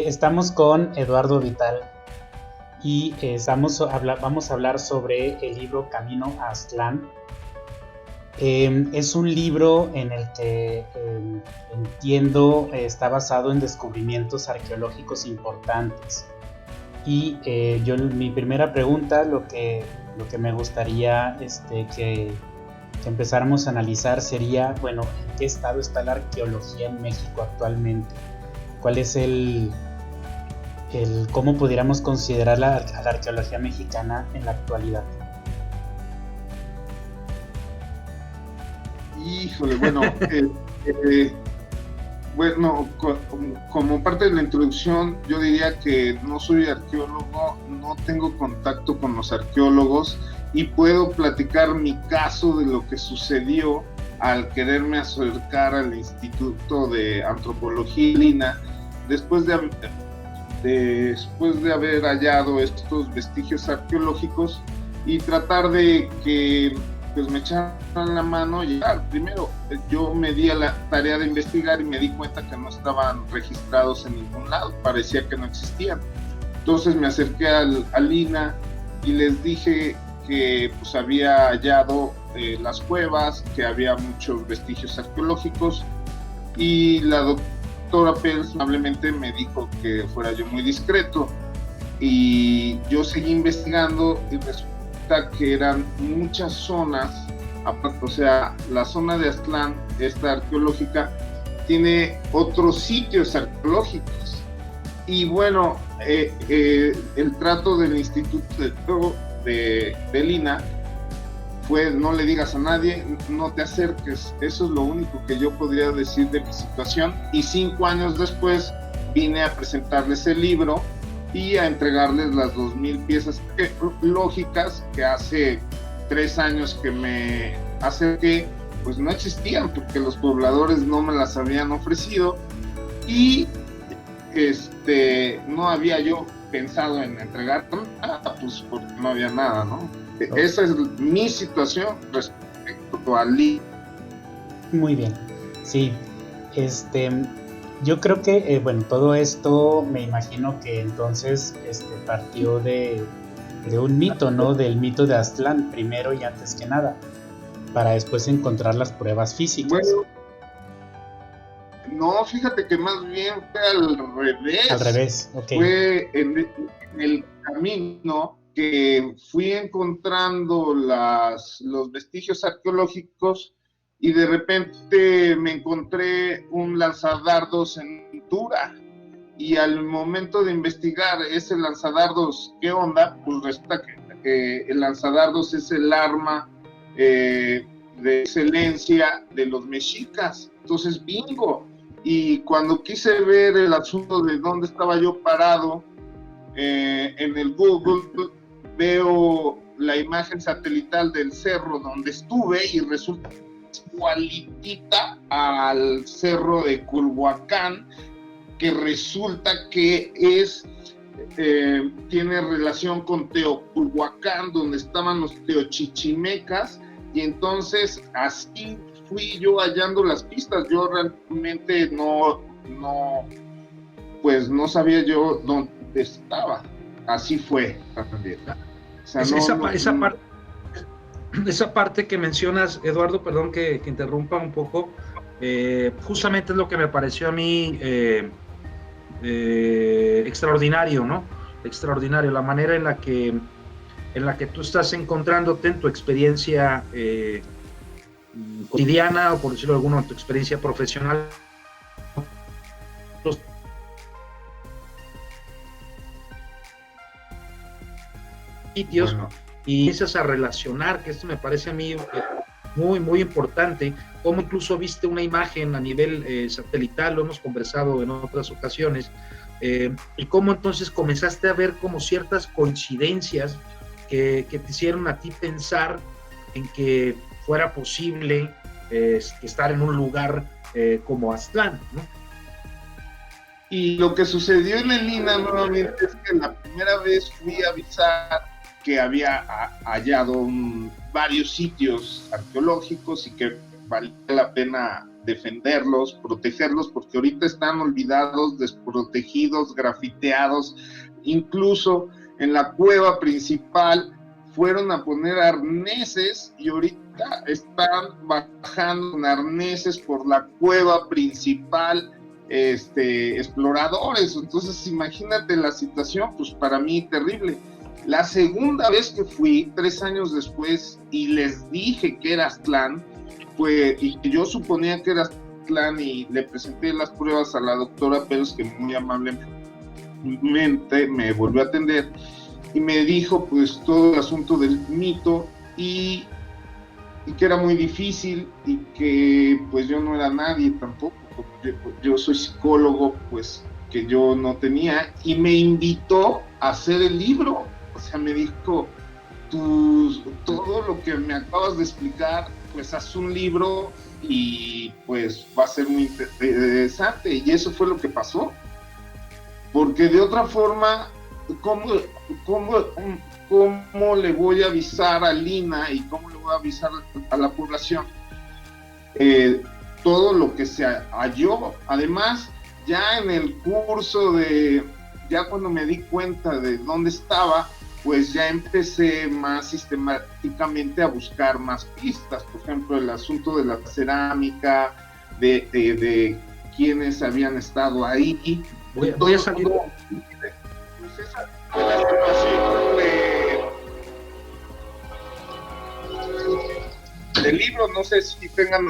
Estamos con Eduardo Vital y vamos a hablar sobre el libro Camino a Aztlán. Es un libro en el que entiendo está basado en descubrimientos arqueológicos importantes. Y mi primera pregunta, lo que me gustaría que empezáramos a analizar sería, bueno, ¿en qué estado está la arqueología en México actualmente? ¿Cuál es cómo pudiéramos considerar a la arqueología mexicana en la actualidad? Híjole, bueno, como parte de la introducción, yo diría que no soy arqueólogo, no tengo contacto con los arqueólogos y puedo platicar mi caso de lo que sucedió al quererme acercar al Instituto de Antropología Lina, después de haber hallado estos vestigios arqueológicos y tratar de que pues me echaran la mano. Y primero yo me di a la tarea de investigar y me di cuenta que no estaban registrados en ningún lado, parecía que no existían. Entonces me acerqué al INA y les dije que pues había hallado las cuevas, que había muchos vestigios arqueológicos, y la doctora Pérez amablemente me dijo que fuera yo muy discreto, y yo seguí investigando y resulta que eran muchas zonas. O sea, la zona de Aztlán, esta arqueológica, tiene otros sitios arqueológicos, y bueno, el trato del Instituto de Lina fue: no le digas a nadie, no te acerques. Eso es lo único que yo podría decir de mi situación, y 5 años después vine a presentarles el libro y a entregarles las 2,000 piezas arqueológicas que hace 3 años que me acerqué, pues no existían porque los pobladores no me las habían ofrecido, y no había yo pensado en entregar pues porque no había nada, ¿no? Esa es mi situación respecto al libro. Muy bien, sí. Yo creo que, bueno, todo esto me imagino que entonces partió de un mito, ¿no? Del mito de Aztlán, primero y antes que nada, para después encontrar las pruebas físicas. Bueno, no, fíjate que más bien fue al revés. Al revés, ok. Fue en el camino que fui encontrando los vestigios arqueológicos, y de repente me encontré un lanzadardos en pintura, y al momento de investigar ese lanzadardos, ¿qué onda? Pues resulta que el lanzadardos es el arma de excelencia de los mexicas. Entonces, bingo. Y cuando quise ver el asunto de dónde estaba yo parado, en el Google veo la imagen satelital del cerro donde estuve, y resulta igualitita al cerro de Culhuacán, que resulta que tiene relación con Teoculhuacán, donde estaban los teochichimecas, y entonces así fui yo hallando las pistas. Yo realmente no sabía yo dónde estaba. Así fue también. O sea, esa parte que mencionas, Eduardo, perdón que interrumpa un poco, justamente es lo que me pareció a mí extraordinario, ¿no? Extraordinario, la manera en la que tú estás encontrándote en tu experiencia cotidiana, o por decirlo de alguna, en tu experiencia profesional, los sitios, bueno, y empiezas a relacionar, que esto me parece a mí muy, muy importante, cómo incluso viste una imagen a nivel satelital, lo hemos conversado en otras ocasiones, y cómo entonces comenzaste a ver como ciertas coincidencias que te hicieron a ti pensar en que fuera posible estar en un lugar como Aztlán, ¿no? Y lo que sucedió en el INA nuevamente es que la primera vez fui a avisar que había hallado varios sitios arqueológicos y que valía la pena defenderlos, protegerlos, porque ahorita están olvidados, desprotegidos, grafiteados, incluso en la cueva principal fueron a poner arneses y ahorita están bajando con arneses por la cueva principal, exploradores. Entonces imagínate la situación, pues para mí terrible. La segunda vez que fui, 3 años después, y les dije que era Aztlán, y que yo suponía que era Aztlán, y le presenté las pruebas a la doctora Pérez, que muy amablemente me volvió a atender, y me dijo pues todo el asunto del mito, y que era muy difícil, y que pues yo no era nadie tampoco, porque yo soy psicólogo, pues que yo no tenía, y me invitó a hacer el libro. O sea, me dijo, todo lo que me acabas de explicar, pues haz un libro y pues va a ser muy interesante. Y eso fue lo que pasó. Porque de otra forma, ¿cómo le voy a avisar a Lina y cómo le voy a avisar a la población todo lo que se halló? Además, ya en el curso ya cuando me di cuenta de dónde estaba, pues ya empecé más sistemáticamente a buscar más pistas. Por ejemplo, el asunto de la cerámica, de quienes habían estado ahí. Voy a salir. Pues esa fue la situación del libro. No sé si tengan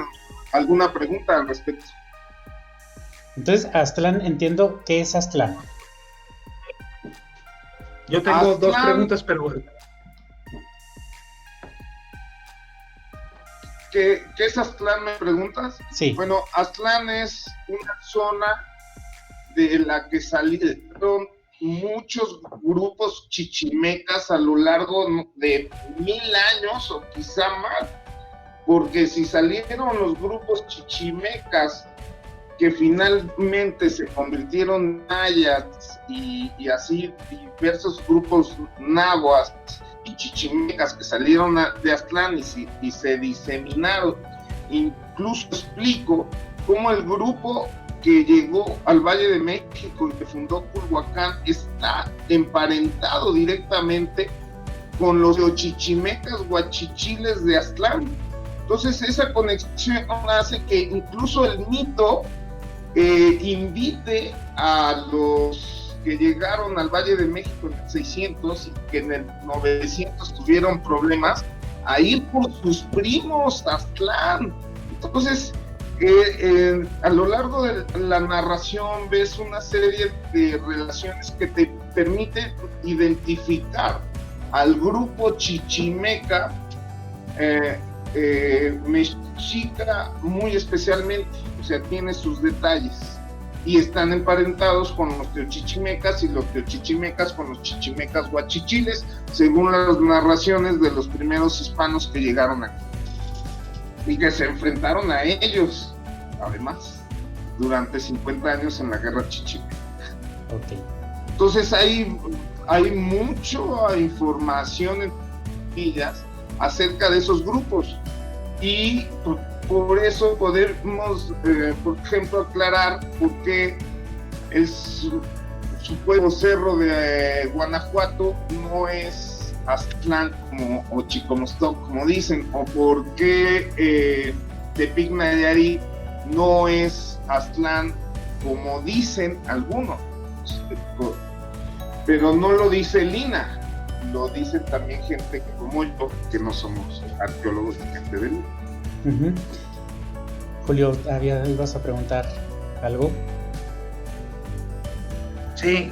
alguna pregunta al respecto. Entonces, Aztlán, entiendo qué es Aztlán. Yo tengo dos preguntas, pero... ¿Qué es Aztlán, me preguntas? Sí. Bueno, Aztlán es una zona de la que salieron muchos grupos chichimecas a lo largo de 1000 años o quizá más, porque si salieron los grupos chichimecas que finalmente se convirtieron en mayas y así diversos grupos náhuatl y chichimecas que salieron de Aztlán y se diseminaron. Incluso explico cómo el grupo que llegó al Valle de México y que fundó Culhuacán está emparentado directamente con los chichimecas guachichiles de Aztlán. Entonces esa conexión hace que incluso el mito invite a los que llegaron al Valle de México en el 600 y que en el 900 tuvieron problemas a ir por sus primos a Aztlán. Entonces a lo largo de la narración ves una serie de relaciones que te permiten identificar al grupo chichimeca mexica muy especialmente, o sea, tiene sus detalles y están emparentados con los teochichimecas y los teochichimecas con los chichimecas guachichiles, según las narraciones de los primeros hispanos que llegaron aquí y que se enfrentaron a ellos, además, durante 50 años en la guerra chichimeca. Okay. Entonces hay mucha información en ellas acerca de esos grupos y por eso podemos, por ejemplo, aclarar por qué el supuesto cerro de Guanajuato no es Aztlán o Chicomostoc, como dicen, o por qué Tepic Nayarit no es Aztlán, como dicen algunos, pero no lo dice Lina, lo dicen también gente como yo, que no somos arqueólogos ni gente de Lina. Uh-huh. Julio, ¿ibas a preguntar algo? Sí.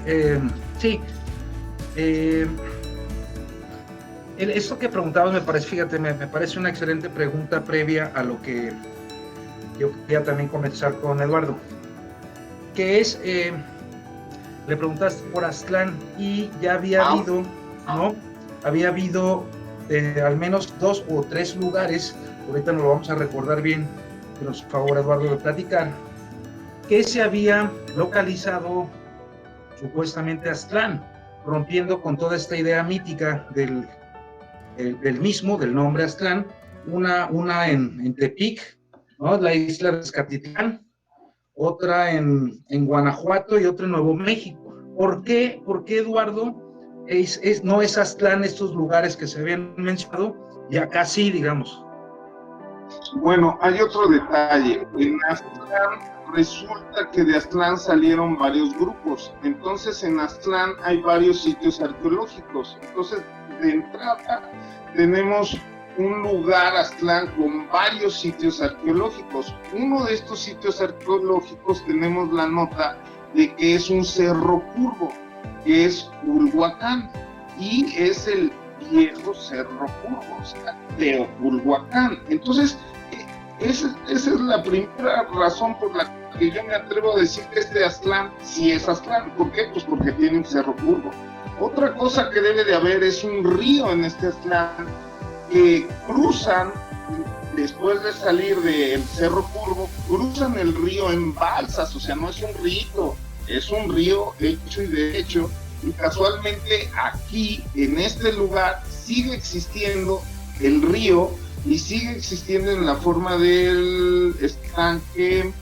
Esto que preguntabas me parece una excelente pregunta previa a lo que yo quería también comenzar con Eduardo, que es, le preguntaste por Aztlán y ya había habido, ¿no? Había habido al menos 2 o 3 lugares, ahorita nos lo vamos a recordar bien, que nos favor Eduardo de platicar, que se había localizado supuestamente Aztlán, rompiendo con toda esta idea mítica del mismo, del nombre Aztlán, una en Tepic ¿no? La isla de Escatitlán, otra en Guanajuato y otra en Nuevo México. ¿Por qué, Eduardo, no es Aztlán estos lugares que se habían mencionado y acá sí, digamos? Bueno, hay otro detalle. En Aztlán resulta que de Aztlán salieron varios grupos. Entonces en Aztlán hay varios sitios arqueológicos. Entonces, de entrada, tenemos un lugar, Aztlán, con varios sitios arqueológicos. Uno de estos sitios arqueológicos tenemos la nota de que es un cerro curvo, que es Culhuacán, y es el viejo cerro curvo, o sea, Teoculhuacán. Entonces, esa es la primera razón por la que yo me atrevo a decir que este Aztlán sí es Aztlán. ¿Por qué? Pues porque tiene un cerro curvo. Otra cosa que debe de haber es un río en este Aztlán que cruzan, después de salir del cerro curvo, cruzan el río en balsas, o sea, no es un río, es un río hecho y derecho, y casualmente aquí, en este lugar, sigue existiendo el río y sigue existiendo en la forma del estanque,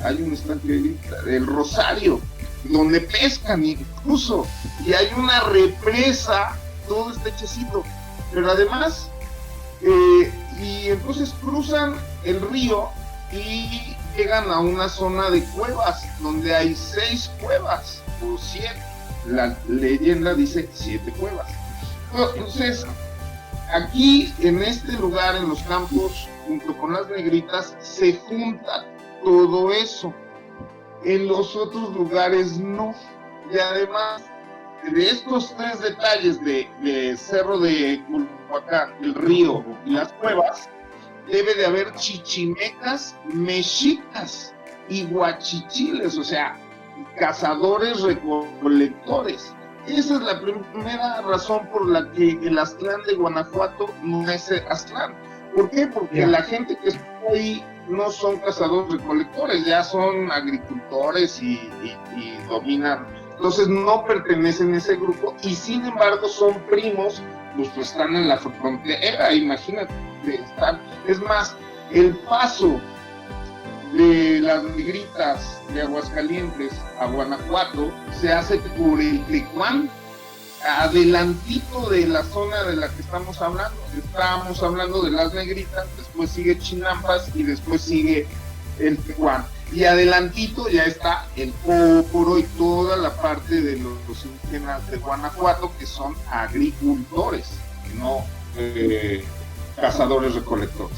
hay un estanque del Rosario, donde pescan incluso, y hay una represa, todo está hechecito, pero además, y entonces cruzan el río y llegan a una zona de cuevas, donde hay 6 cuevas, o 7, la leyenda dice 7 cuevas. Entonces, aquí, en este lugar, en los campos, junto con las negritas, se junta todo eso. En los otros lugares no. Y además de estos 3 detalles de Cerro de Culhuacán, el río y las cuevas, debe de haber chichimecas, mexicas y huachichiles, o sea, cazadores recolectores. Esa es la primera razón por la que el Aztlán de Guanajuato no es Aztlán. ¿Por qué? Porque la gente que está ahí no son cazadores recolectores, ya son agricultores y dominan. Entonces no pertenecen a ese grupo y sin embargo son primos, pues están en la frontera, imagínate, están. Es más, el paso de las negritas de Aguascalientes a Guanajuato se hace por el Tecuán, adelantito de la zona de la que estamos hablando. Estábamos hablando de las negritas, después sigue Chinampas y después sigue el Tecuán. Y adelantito ya está el Póporo y toda la parte de los indígenas de Guanajuato, que son agricultores, no cazadores recolectores.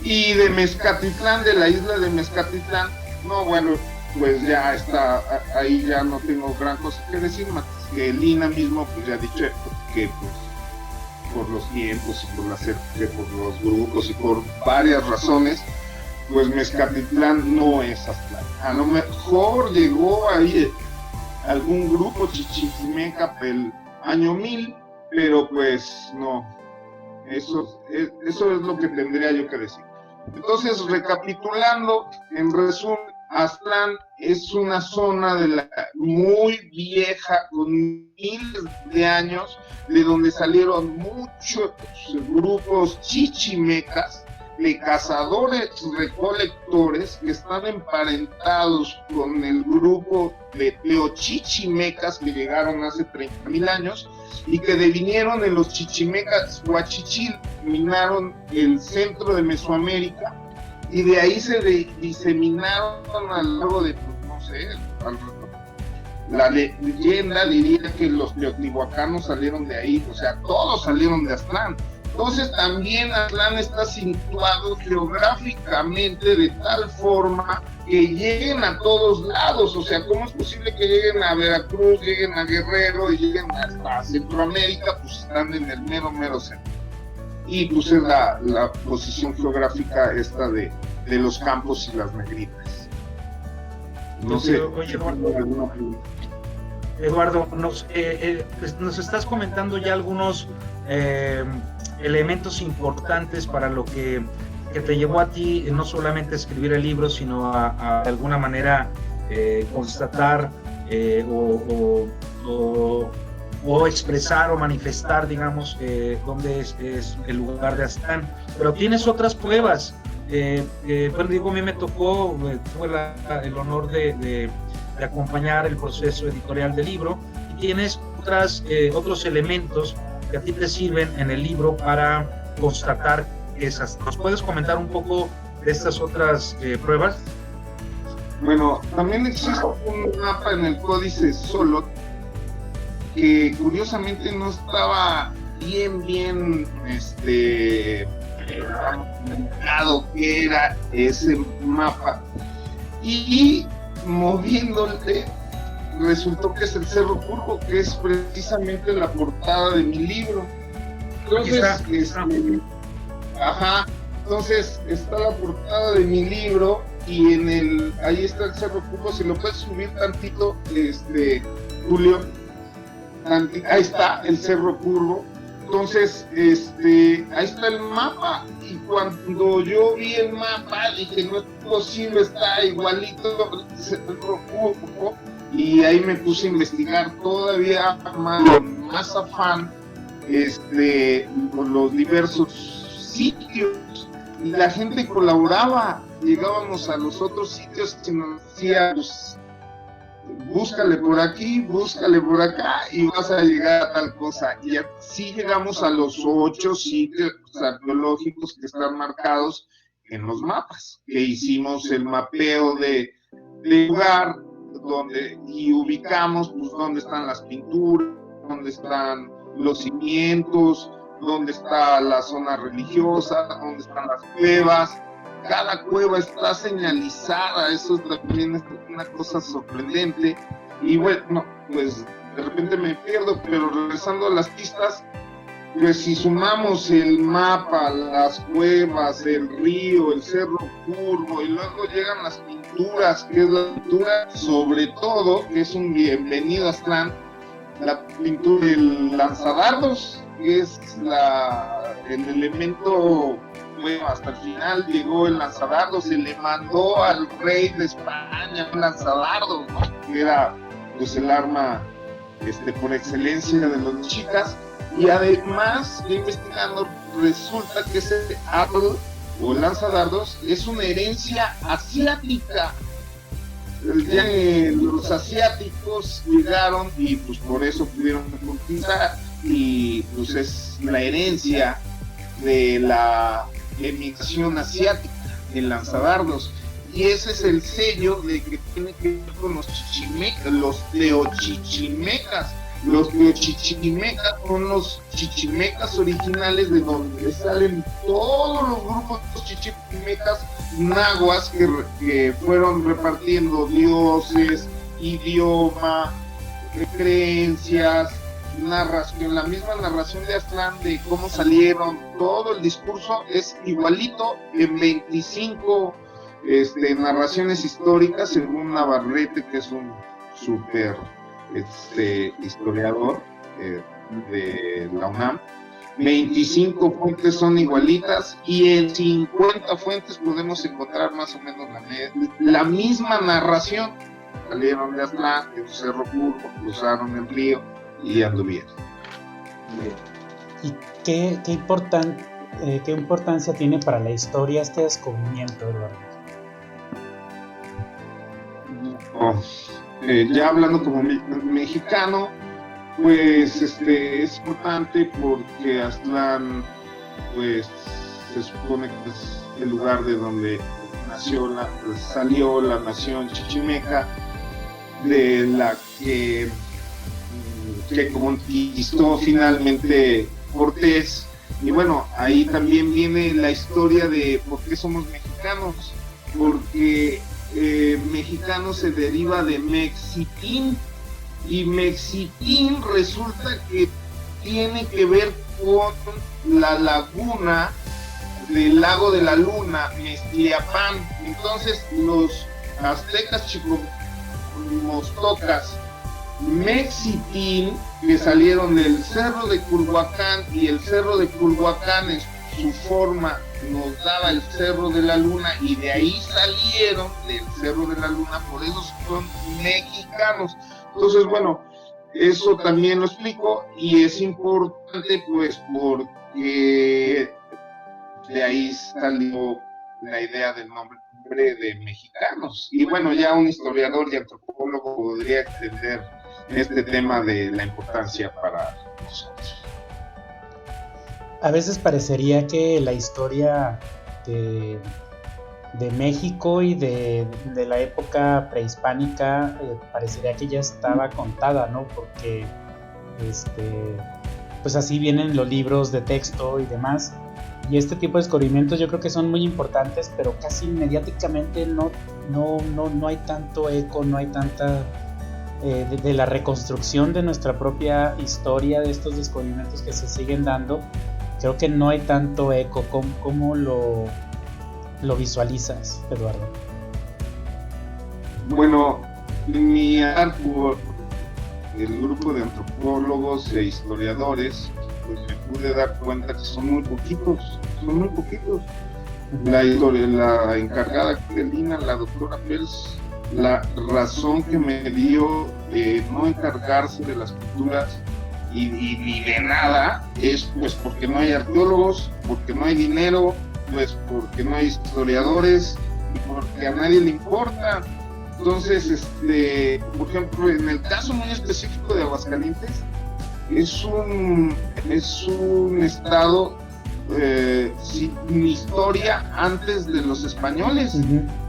Y de Mezcatitlán, de la isla de Mezcatitlán, no, bueno, pues ya está, ahí ya no tengo gran cosa que decir, más que Lina mismo pues ya ha dicho que pues por los tiempos y por los grupos y por varias razones, pues Mezcatitlán no es Aztlán. A lo mejor llegó ahí algún grupo chichimeca el año 1000, pero pues no. Eso es lo que tendría yo que decir. Entonces, recapitulando, en resumen, Aztlán es una zona muy vieja, con miles de años, de donde salieron muchos grupos chichimecas, de cazadores recolectores que están emparentados con el grupo de teochichimecas que llegaron hace 30,000 años y que devinieron en los chichimecas huachichil, dominaron el centro de Mesoamérica y de ahí se diseminaron a lo largo de, no sé, la leyenda diría que los teotihuacanos salieron de ahí, o sea, todos salieron de Aztlán. Entonces también Aztlán está situado geográficamente de tal forma que lleguen a todos lados, o sea, ¿cómo es posible que lleguen a Veracruz, lleguen a Guerrero y lleguen hasta Centroamérica? Pues están en el mero centro. Y pues es la posición geográfica esta de los campos y las negritas. No sé. Oye, Eduardo, nos estás comentando ya algunos elementos importantes para lo que te llevó a ti no solamente a escribir el libro, sino a de alguna manera constatar o expresar o manifestar, digamos, dónde es el lugar de Aztlán. Pero tienes otras pruebas bueno, digo, a mí me tocó, tuve el honor de acompañar el proceso editorial del libro, y tienes otros elementos que a ti te sirven en el libro para constatar esas. ¿Nos puedes comentar un poco de estas otras pruebas? Bueno, también existe un mapa en el Códice Solot que curiosamente no estaba bien indicado qué era ese mapa, y moviéndole resultó que es el Cerro Curvo, que es precisamente la portada de mi libro. Entonces, entonces está la portada de mi libro y ahí está el Cerro Curvo. Si lo puedes subir tantito, Julio, ahí está el Cerro Curvo. Entonces, ahí está el mapa, y cuando yo vi el mapa dije, no es posible, está igualito el Cerro Curvo, y ahí me puse a investigar todavía más afán, por los diversos sitios, y la gente colaboraba. Llegábamos a los otros sitios y nos decía, pues, búscale por aquí, búscale por acá y vas a llegar a tal cosa. Y así llegamos a los 8 sitios arqueológicos que están marcados en los mapas, que hicimos el mapeo de lugar y ubicamos pues dónde están las pinturas, dónde están los cimientos, dónde está la zona religiosa, dónde están las cuevas. Cada cueva está señalizada, eso también es una cosa sorprendente. Y bueno, pues de repente me pierdo, pero regresando a las pistas, pues si sumamos el mapa, las cuevas, el río, el Cerro Curvo, y luego llegan las pinturas, que es la pintura, sobre todo, que es un bienvenido a Aztlán, la pintura del lanzadardos, que es el elemento. Bueno, hasta el final llegó el lanzadardo, se le mandó al rey de España un lanzadardo, ¿no? Que era pues el arma por excelencia de los mexicas. Y además, investigando, resulta que ese árbol o lanzadardos es una herencia asiática. Los asiáticos llegaron y pues por eso pudieron conquistar, y pues es la herencia de la emigración asiática, el lanzadardos, y ese es el sello de que tiene que ver con los chichimecas, los teochichimecas. Los teochichimecas son los chichimecas originales, de donde salen todos los grupos chichimecas nahuas que fueron repartiendo dioses, idioma, creencias, narración. La misma narración de Aztlán, de cómo salieron, todo el discurso es igualito en 25 narraciones históricas, según Navarrete, que es un súper historiador de la UNAM. 25 fuentes son igualitas, y en 50 fuentes podemos encontrar más o menos la misma narración. Salieron de Aztlán, de Cerro Curvo, cruzaron el río y anduvieron. ¿Y qué importancia tiene para la historia este descubrimiento, Eduardo? Ya hablando como mexicano, pues es importante porque Aztlán, pues se supone que es el lugar de donde salió la nación chichimeca, de la que conquistó finalmente Cortés. Y bueno, ahí también viene la historia de por qué somos mexicanos, porque mexicano se deriva de Mexitín, y Mexitín resulta que tiene que ver con la laguna del lago de la luna, Meztliapán. Entonces los aztecas chicomostocas Mexitín, que salieron del Cerro de Culhuacán, y el Cerro de Culhuacán en su forma nos daba el Cerro de la Luna, y de ahí salieron del Cerro de la Luna, por eso son mexicanos. Entonces, bueno, eso también lo explico, y es importante pues porque de ahí salió la idea del nombre de mexicanos. Y bueno, ya un historiador y antropólogo podría extender este tema de la importancia para nosotros. A veces parecería que la historia de México y de la época prehispánica parecería que ya estaba contada, ¿no? Porque pues así vienen los libros de texto y demás. Y este tipo de descubrimientos yo creo que son muy importantes, pero casi mediáticamente no hay tanto eco, no hay tanta de la reconstrucción de nuestra propia historia, de estos descubrimientos que se siguen dando. Creo que no hay tanto eco. ¿Cómo lo visualizas, Eduardo? Bueno, mi arco, el grupo de antropólogos e historiadores, pues me pude dar cuenta que son muy poquitos. La encargada de Lina, la doctora Pels, la razón que me dio no encargarse de las culturas y de nada es pues porque no hay arqueólogos, porque no hay dinero, pues porque no hay historiadores y porque a nadie le importa. Entonces, por ejemplo, en el caso muy específico de Aguascalientes, es un estado sin historia antes de los españoles.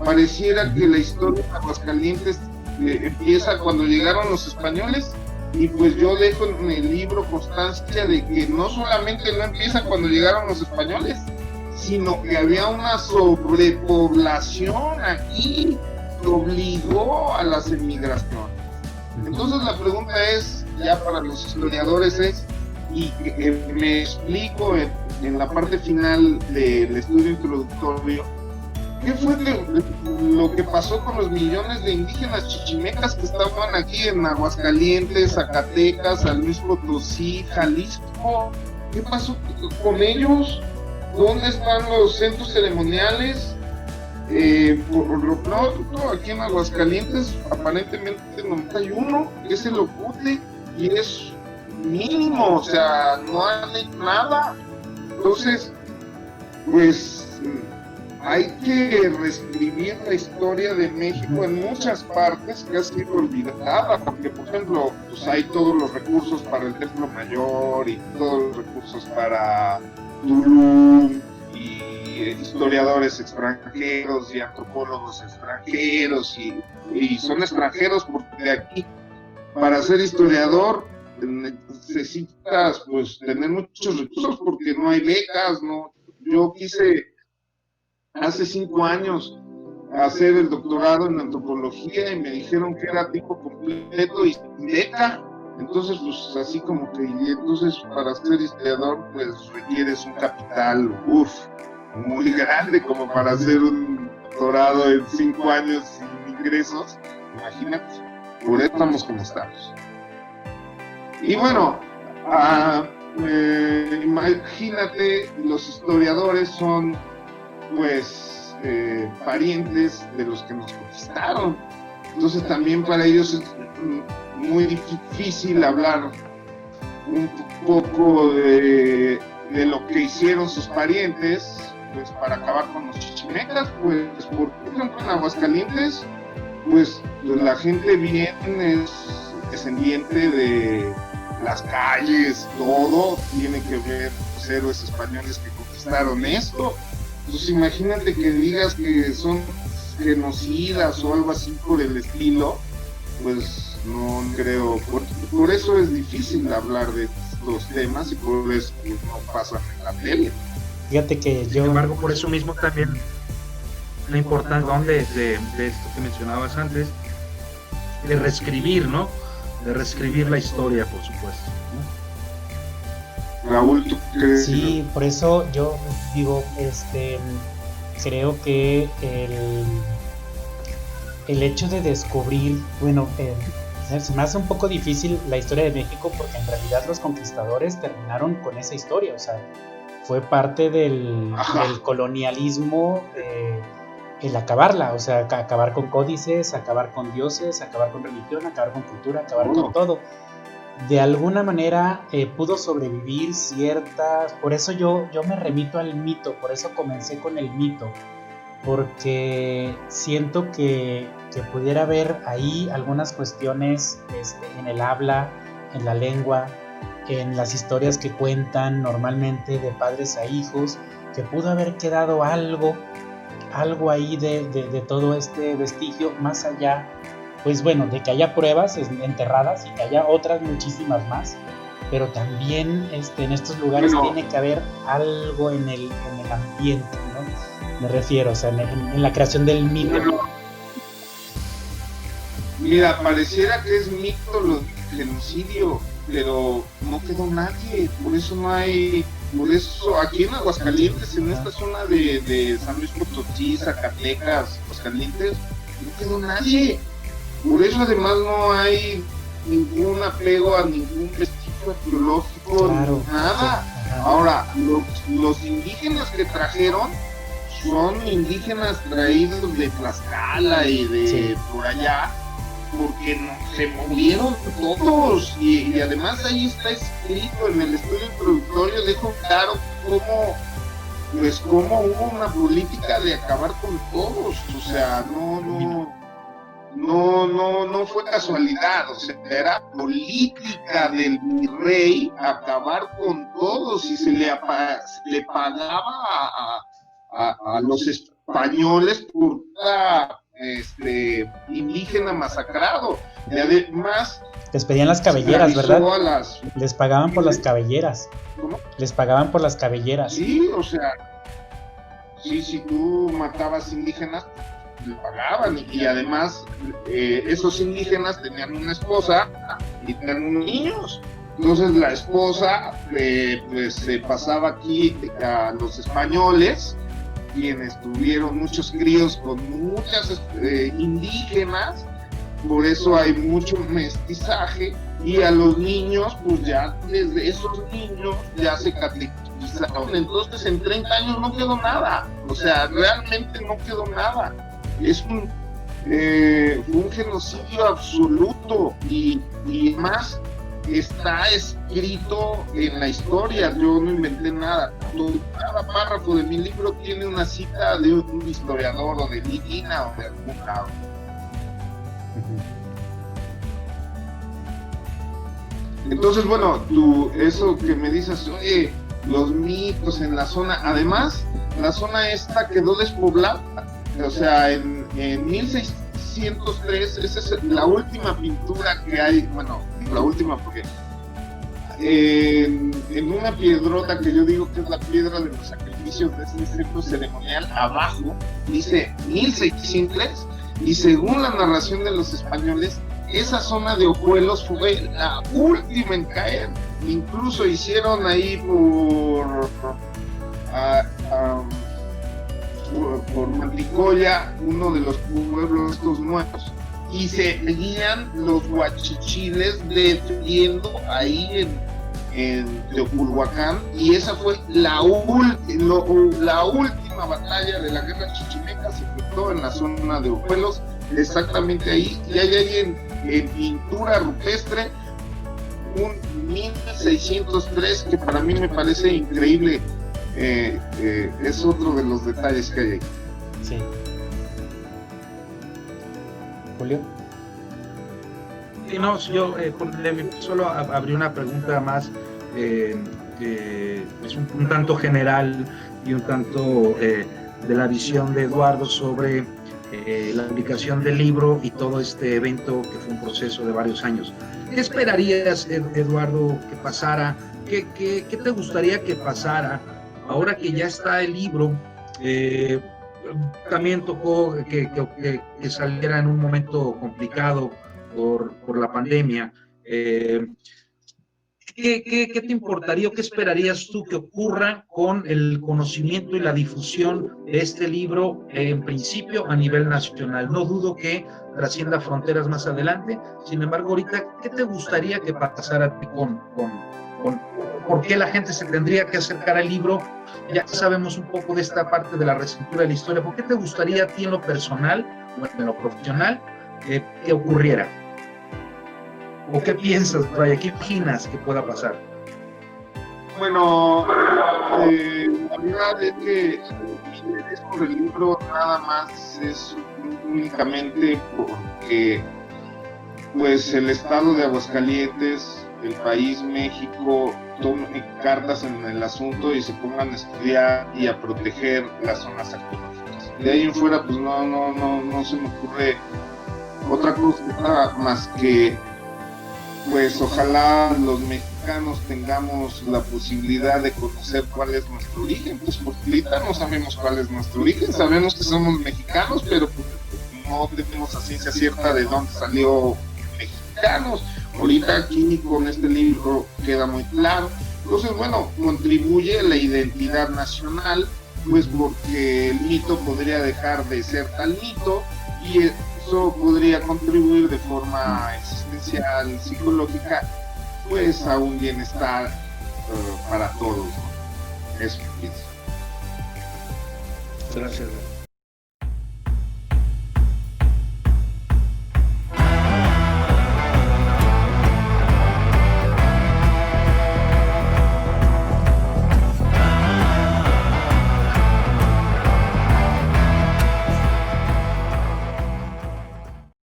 Pareciera que la historia de Aguascalientes empieza cuando llegaron los españoles, y pues yo dejo en el libro constancia de que no solamente no empieza cuando llegaron los españoles, sino que había una sobrepoblación aquí que obligó a las emigraciones. Entonces la pregunta es, ya para los historiadores es, y que me explico en la parte final del estudio introductorio, ¿qué fue lo que pasó con los millones de indígenas chichimecas que estaban aquí en Aguascalientes, Zacatecas, San Luis Potosí, Jalisco? ¿Qué pasó con ellos? ¿Dónde están los centros ceremoniales? Por lo pronto, aquí en Aguascalientes, aparentemente no hay uno, que es el Ocute, y es mínimo, o sea, no han hecho nada. Entonces, pues hay que reescribir la historia de México en muchas partes que ha sido olvidada, porque por ejemplo, pues hay todos los recursos para el Templo Mayor y todos los recursos para Tulum, y historiadores extranjeros y antropólogos extranjeros, y son extranjeros porque aquí para ser historiador necesitas pues tener muchos recursos porque no hay becas, ¿no? Yo quise hace 5 años hacer el doctorado en antropología y me dijeron que era tiempo completo y sin beca. Entonces, pues así como que, entonces para ser historiador, pues requieres un capital, muy grande como para hacer un doctorado en 5 años sin ingresos. Imagínate, por eso estamos como estamos. Y bueno, imagínate, los historiadores son pues parientes de los que nos conquistaron. Entonces también para ellos es muy difícil hablar un poco de lo que hicieron sus parientes, pues para acabar con los chichimecas. Pues por ejemplo en Aguascalientes, pues la gente bien es descendiente de las calles, todo tiene que ver los héroes españoles que conquistaron esto. Pues imagínate que digas que son genocidas o algo así por el estilo, pues no creo, por eso es difícil hablar de estos temas y por eso pues, no pasan en la tele. Fíjate que Sin embargo, por eso mismo también la importancia de esto que mencionabas antes, de reescribir, ¿no? De reescribir la historia, por supuesto, ¿no? Raúl, ¿tú crees? Sí, por eso yo digo, creo que el hecho de descubrir, bueno, se me hace un poco difícil la historia de México porque en realidad los conquistadores terminaron con esa historia, o sea, fue parte del colonialismo, el acabarla, o sea, acabar con códices, acabar con dioses, acabar con religión, acabar con cultura, acabar con todo. De alguna manera pudo sobrevivir ciertas, por eso yo me remito al mito, por eso comencé con el mito, porque siento que pudiera haber ahí algunas cuestiones en el habla, en la lengua, en las historias que cuentan normalmente de padres a hijos, que pudo haber quedado algo ahí de todo este vestigio, más allá, pues bueno, de que haya pruebas enterradas y que haya otras muchísimas más, pero también en estos lugares tiene que haber algo en el ambiente, ¿no? Me refiero, o sea, en la creación del mito. Mira, pareciera que es mito lo del genocidio, pero no quedó nadie, por eso aquí en Aguascalientes, en esta zona de San Luis Potosí, Zacatecas, Aguascalientes, no quedó nadie. Por eso además no hay ningún apego a ningún vestigio arqueológico, claro, nada. Sí. Ahora, los indígenas que trajeron son indígenas traídos de Tlaxcala y de por allá, porque se movieron todos, y además ahí está escrito en el estudio introductorio, dejo claro cómo hubo una política de acabar con todos, o sea, no fue casualidad, o sea, era política del virrey acabar con todos, y se le pagaba a los españoles por indígena masacrado, y además les pedían las cabelleras, ¿verdad? Les pagaban por las cabelleras. ¿Cómo? Les pagaban por las cabelleras. Sí, o sea, si tú matabas indígenas, le pagaban, y además esos indígenas tenían una esposa y tenían unos niños. Entonces la esposa pues se pasaba aquí a los españoles, quienes tuvieron muchos críos con muchas indígenas, por eso hay mucho mestizaje, y a los niños, pues ya desde esos niños ya se catequizaron. Entonces en 30 años no quedó nada, o sea, realmente no quedó nada. Es un genocidio absoluto, y más está escrito en la historia, yo no inventé nada. Cada párrafo de mi libro tiene una cita de un historiador o de Lina o de algún lado. Entonces, bueno, eso que me dices, oye, los mitos en la zona, además, la zona esta quedó despoblada, o sea, en 1603, esa es la última pintura que hay, bueno, la última porque en una piedrota que yo digo que es la piedra de los sacrificios de este centro ceremonial, abajo dice 1603, y según la narración de los españoles, esa zona de Ojuelos fue la última en caer. Incluso hicieron ahí por Manticoya, uno de los pueblos estos nuevos, y se veían los huachichiles defendiendo ahí en Teoculhuacán, y esa fue la última batalla de la guerra chichimeca, se efectuó en la zona de Ojuelos, exactamente ahí, y hay ahí en pintura rupestre un 1603 que para mí me parece increíble. Es otro de los detalles que hay ahí. Sí. Julio. Sí, no, yo solo abrí una pregunta más, es un tanto general y un tanto de la visión de Eduardo sobre la publicación del libro y todo este evento que fue un proceso de varios años. ¿Qué esperarías, Eduardo, que pasara? ¿Qué te gustaría que pasara ahora que ya está el libro? También tocó que saliera en un momento complicado por la pandemia. ¿Qué te importaría o qué esperarías tú que ocurra con el conocimiento y la difusión de este libro, en principio a nivel nacional? No dudo que trascienda fronteras más adelante. Sin embargo, ahorita, ¿qué te gustaría que pasara a ti por qué la gente se tendría que acercar al libro? Ya sabemos un poco de esta parte de la reescritura de la historia. ¿Por qué te gustaría a ti en lo personal o en lo profesional que ocurriera? ¿O qué piensas, Raya? ¿Qué imaginas que pueda pasar? Bueno, la verdad es que mi interés por el libro nada más es únicamente porque pues el estado de Aguascalientes, el país México, tomen cartas en el asunto y se pongan a estudiar y a proteger las zonas arqueológicas. De ahí en fuera pues no se me ocurre otra cosa más que pues ojalá los mexicanos tengamos la posibilidad de conocer cuál es nuestro origen, pues porque ahorita no sabemos cuál es nuestro origen, sabemos que somos mexicanos, pero pues, no tenemos a ciencia cierta de dónde salió mexicanos. Ahorita aquí con este libro queda muy claro. Entonces, bueno, contribuye a la identidad nacional, pues porque el mito podría dejar de ser tal mito y eso podría contribuir de forma existencial, psicológica, pues a un bienestar para todos, ¿no? Eso pienso. Gracias.